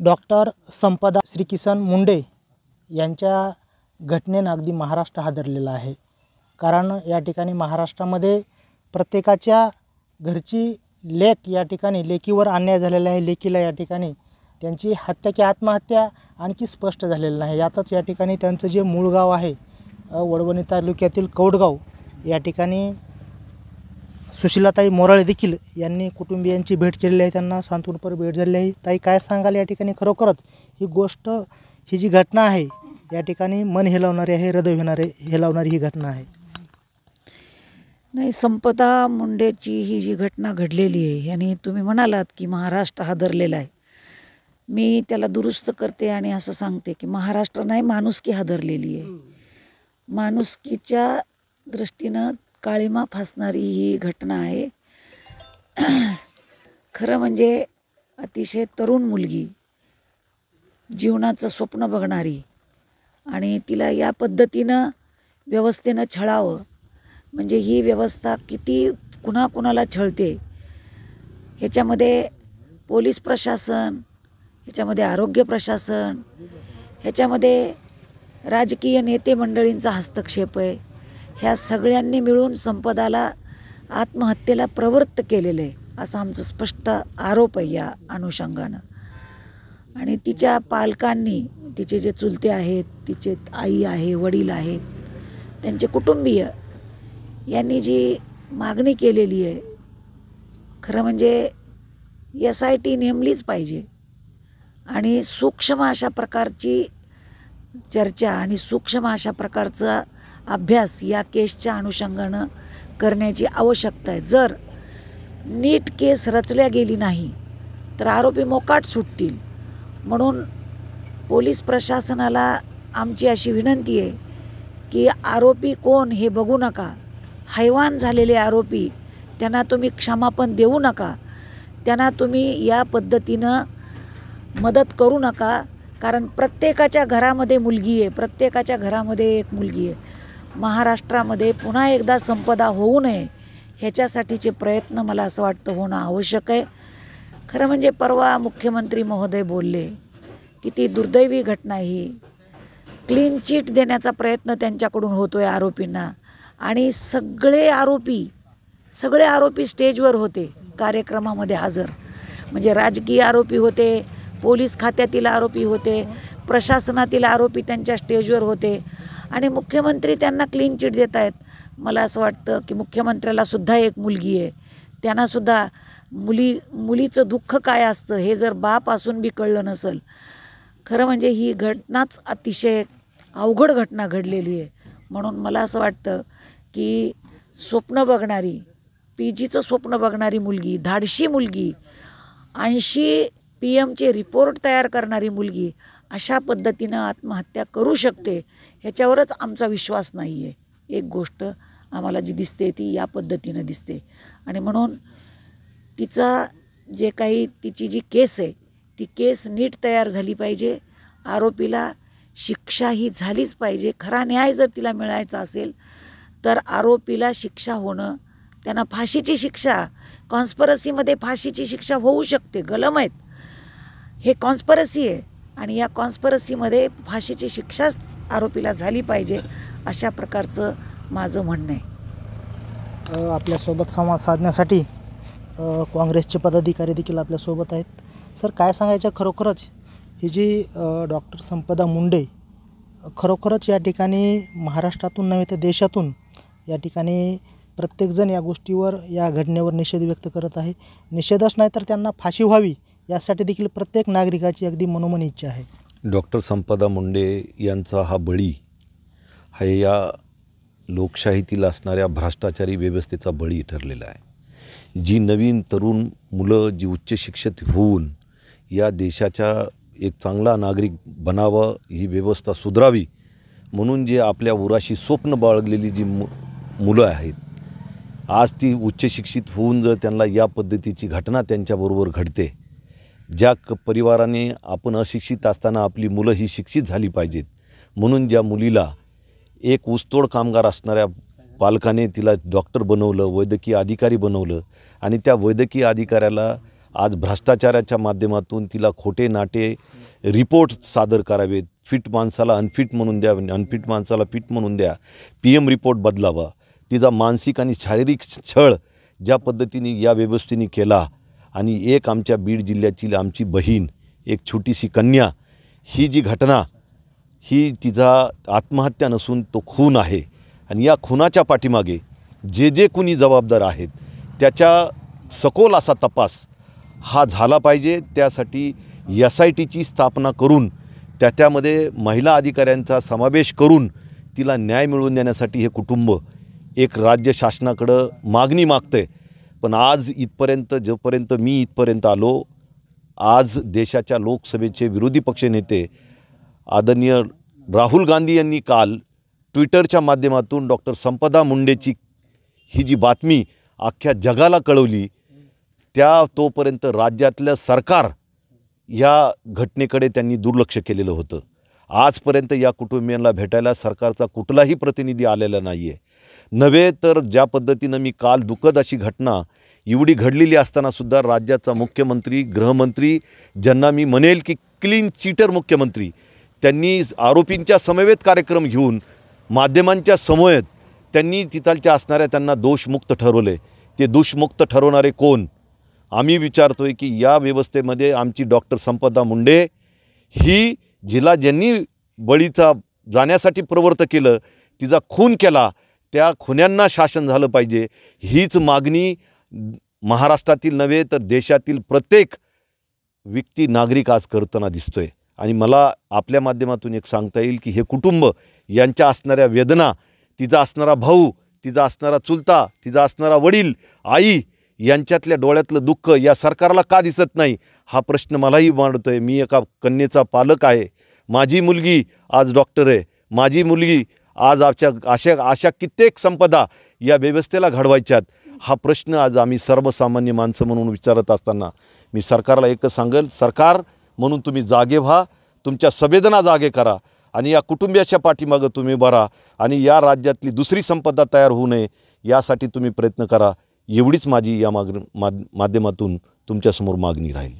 Doctor संपदा श्रीकिसन मुंडे यांच्या घटनेनं अगदी महाराष्ट्र हादरलेला आहे। कारण या ठिकाणी महाराष्ट्रामध्ये प्रत्येकाच्या घरची लेक या ठिकाणी लेकीवर अन्याय झालेला आहे। लेकीला या ठिकाणी त्यांची हत्या की आत्महत्या आणखी स्पष्ट झालेलं नाही। यातच या ठिकाणी त्यांचं जे मूळ गाव आहे वडवणी तालुक्यातील कौडगाव या ठिकाणी सुशीलाताई मोराळे देखील यांनी कुटुंबियांची भेट केलेली आहे, त्यांना सांत्वनपर भेट झालेली आहे। ताई काय सांगाल या ठिकाणी? खरोखरच ही गोष्ट, ही जी घटना आहे या ठिकाणी मन हेलावणारी आहे, हृदय हेलावणारी ही घटना आहे। नाही, संपदा मुंडेची ही जी घटना घडलेली आहे याने तुम्ही म्हणालात की महाराष्ट्र हादरलेला आहे, मी त्याला दुरुस्त करते आणि असं सांगते की महाराष्ट्र नाही, माणुसकी हादरलेली आहे। माणुसकीच्या दृष्टीनं काळिमा फासणारी ही घटना आहे। खरं म्हणजे अतिशय तरुण मुलगी, जीवनाचं स्वप्न बघणारी, आणि तिला या पद्धतीनं व्यवस्थेनं छळावं म्हणजे ही व्यवस्था किती कुणाकुणाला छळते। ह्याच्यामध्ये पोलीस प्रशासन, ह्याच्यामध्ये आरोग्य प्रशासन, ह्याच्यामध्ये राजकीय नेते मंडळींचा हस्तक्षेप आहे। ह्या सगळ्यांनी मिळून संपदाला आत्महत्येला प्रवृत्त केलेलं आहे असा आमचा स्पष्ट आरोप आहे या अनुषंगानं। आणि तिच्या पालकांनी, तिचे जे चुलते आहेत, तिचे आई आहे, वडील आहेत, त्यांचे कुटुंबीय यांनी जी मागणी केलेली आहे, खरं म्हणजे SIT नेमलीच पाहिजे आणि सूक्ष्म अशा प्रकारची चर्चा आणि सूक्ष्म अशा प्रकारचा अभ्यास या केसच्या अनुषंगानं करण्याची आवश्यकता आहे। जर नीट केस रचल्या गेली नाही तर आरोपी मोकाट सुटतील। म्हणून पोलीस प्रशासनाला आमची अशी विनंती आहे की आरोपी कोण हे बघू नका, हैवान झालेले आरोपी त्यांना तुम्ही क्षमापण देऊ नका, त्यांना तुम्ही या पद्धतीनं मदत करू नका। कारण प्रत्येकाच्या घरामध्ये मुलगी आहे, प्रत्येकाच्या घरामध्ये एक मुलगी आहे। महाराष्ट्रामध्ये पुन्हा एकदा संपदा होऊ नये ह्याच्यासाठीचे प्रयत्न मला असं वाटतं होणं आवश्यक आहे। खरं म्हणजे परवा मुख्यमंत्री महोदय बोलले की ती दुर्दैवी घटना, ही क्लीन चिट देण्याचा प्रयत्न त्यांच्याकडून होतो आहे आरोपींना, आणि सगळे आरोपी स्टेजवर होते, कार्यक्रमामध्ये हजर, म्हणजे राजकीय आरोपी होते, पोलीस खात्यातील आरोपी होते, प्रशासनातील आरोपी त्यांच्या स्टेजवर होते, आणि मुख्यमंत्री त्यांना क्लीन चिट देत आहेत। मला असं वाटतं की मुख्यमंत्र्याला सुद्धा एक मुलगी आहे, त्यांनासुद्धा मुलीचं दुःख काय असतं हे जर बाप असून बी कळलं नसेल। खरं म्हणजे ही घटनाच अतिशय अवघड घटना घडलेली आहे। म्हणून मला असं वाटतं की स्वप्न बघणारी, PGचं स्वप्न बघणारी मुलगी, धाडशी मुलगी, 80 PM रिपोर्ट तयार करणारी मुलगी अशा पद्धतीनं आत्महत्या करू शकते ह्याच्यावरच आमचा विश्वास नाही आहे। एक गोष्ट आम्हाला जी दिसते ती या पद्धतीनं दिसते, आणि म्हणून तिची जी केस आहे ती केस नीट तयार झाली पाहिजे, आरोपीला शिक्षा ही झालीच पाहिजे। खरा न्याय जर तिला मिळायचा असेल तर आरोपीला शिक्षा होणं, त्यांना फाशीची शिक्षा, कॉन्स्पिरसीमध्ये फाशीची शिक्षा होऊ शकते, गलम आहेत, हे कॉन्स्पिरसी आहे, आणि या कॉन्स्पिरसीमध्ये फाशीची शिक्षाच आरोपीला झाली पाहिजे अशा प्रकारचं माझं म्हणणं आहे। आपल्यासोबत संवाद साधण्यासाठी काँग्रेसचे पदाधिकारी देखील आपल्यासोबत आहेत। सर, काय सांगायचं? खरोखरच ही जी डॉक्टर संपदा मुंडे खरोखरच या ठिकाणी महाराष्ट्रातून नव्हे तर देशातून या ठिकाणी प्रत्येकजण या गोष्टीवर, या घटनेवर निषेध व्यक्त करत आहे। निषेधच नाही तर त्यांना फाशी व्हावी यासाठी देखील प्रत्येक नागरिकाची अगदी मनोमन इच्छा आहे। डॉक्टर संपदा मुंडे यांचा हा बळी हा या लोकशाहीतील असणाऱ्या भ्रष्टाचारी व्यवस्थेचा बळी ठरलेला आहे। जी नवीन तरुण मुलं जी उच्च शिक्षित होऊन या देशाचा एक चांगला नागरिक बनावं, ही व्यवस्था सुधारावी म्हणून जे आपल्या उराशी स्वप्न बाळगलेली जी मुलं आहेत, आज ती उच्च शिक्षित होऊन जर त्यांना या पद्धतीची घटना त्यांच्याबरोबर घडते, ज्या परिवाराने आपण अशिक्षित असताना आपली मुलं ही शिक्षित झाली पाहिजेत म्हणून ज्या मुलीला एक ऊसतोड कामगार असणाऱ्या पालकाने तिला डॉक्टर बनवलं, वैद्यकीय अधिकारी बनवलं, आणि त्या वैद्यकीय अधिकाऱ्याला आज भ्रष्टाचाराच्या माध्यमातून तिला खोटे नाटे रिपोर्ट सादर करावेत, फिट माणसाला अनफिट म्हणून द्या, अनफिट माणसाला फिट म्हणून द्या, PM रिपोर्ट बदलावा, तिचा मानसिक आणि शारीरिक छळ ज्या पद्धतीने या व्यवस्थेने केला आणि एक आमच्या बीड जिल्ह्याची आमची बहीण, एक छोटीशी कन्या, ही जी घटना ही तिचा आत्महत्या नसून तो खून आहे आणि या खुनाच्या पाठीमागे जे कुणी जबाबदार आहेत त्याच्या सखोल असा तपास हा झाला पाहिजे। त्यासाठी SITची स्थापना करून त्यामध्ये महिला अधिकाऱ्यांचा समावेश करून तिला न्याय मिळवून देण्यासाठी हे कुटुंब एक राज्य शासनाकडं मागणी मागतंय। पण आज इथपर्यंत जोपर्यंत मी इथपर्यंत आलो, आज देशाच्या लोकसभेचे विरोधी पक्षनेते आदरणीय राहुल गांधी यांनी काल ट्विटरच्या माध्यमातून डॉक्टर संपदा मुंडेची ही जी बातमी अख्ख्या जगाला कळवली, तोपर्यंत राज्यातलं सरकार या घटनेकडे त्यांनी दुर्लक्ष केलेलं होतं। आजपर्यंत या कुटुंबियांना भेटायला सरकारचा कुठलाही प्रतिनिधी आलेला नाही आहे। नव्हे तर ज्या पद्धतीनं मी काल दुःखद अशी घटना एवढी घडलेली असतानासुद्धा राज्याचा मुख्यमंत्री, गृहमंत्री, ज्यांना मी म्हणेल की क्लीन चीटर मुख्यमंत्री, त्यांनी आरोपींच्या समवेत कार्यक्रम घेऊन माध्यमांच्या समवेत त्यांनी तिथलच्या असणाऱ्या त्यांना दोषमुक्त ठरवले। ते दोषमुक्त ठरवणारे कोण? आम्ही विचारतोय की या व्यवस्थेमध्ये आमची डॉक्टर संपदा मुंडे ही जिला ज्यांनी बळीचा जाण्यासाठी प्रवृत्त केलं, तिचा खून केला, त्या खुन्यांना शासन झालं पाहिजे, हीच मागणी महाराष्ट्रातील नव्हे तर देशातील प्रत्येक व्यक्ती, नागरिक आज करताना दिसतोय। आणि मला आपल्या माध्यमातून एक सांगता येईल की हे कुटुंब यांच्या असणाऱ्या वेदना, तिचा असणारा भाऊ, तिचा असणारा चुलता, तिचा असणारा वडील, आई, यांच्यातल्या डोळ्यातलं दुःख या सरकारला का दिसत नाही हा प्रश्न मलाही मांडतोय। मी एका कन्येचा पालक आहे, माझी मुलगी आज डॉक्टर आहे, माझी मुलगी आज अशा कित्येक संपदा या व्यवस्थेला घडवायच्यात। हा प्रश्न आज आम्ही सर्वसामान्य माणसं म्हणून विचारत असताना मी सरकारला एकच सांगेल, सरकार म्हणून तुम्ही जागे व्हा, तुमच्या संवेदना जागे करा आणि या कुटुंबियाच्या पाठीमागं तुम्ही भरा आणि या राज्यातली दुसरी संपदा तयार होऊ नये यासाठी तुम्ही प्रयत्न करा। एवढीच माझी या माध्यमातून तुमच्यासमोर मागणी राहील।